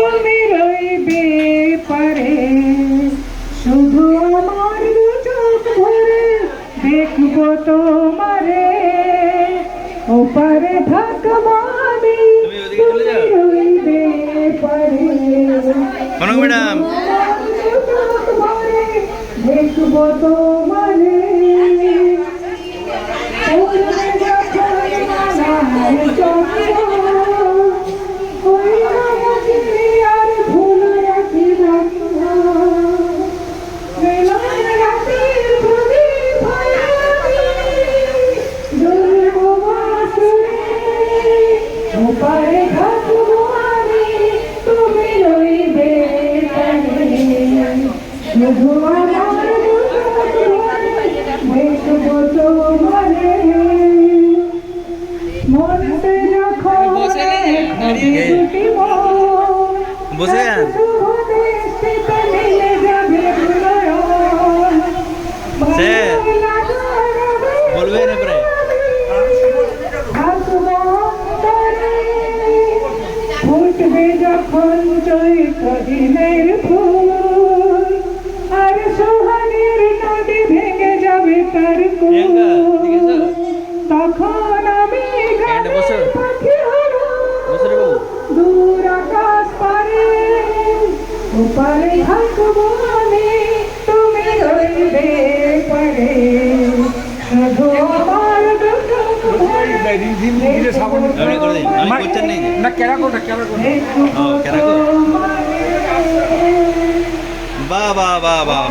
তুমি রইবে পারে শুধু আমার দু চোখ ভরে দেখবো তোমারে ওপারে থাকবো আমি তুমি রইবে পারে ম্যাডাম দেখবো তোমারে পারে থাকবো আমি তুমি রইবে পারে শুধু আমার দেখবো তোমারে মনতে যখন বসে যান। স্যার বলবেন এবারে ফুটবে যখন চৈত্র দিনের ফুল আর সোহানের নদী ভেঙে যাবে তার কুল তখন আমি গানের পাখি হব দূর আকাশ পারে ওপারে থাকবো আমি তুমি রইবে পারে শুধু আমার বাহ বাহ বাহ বাহ বাহ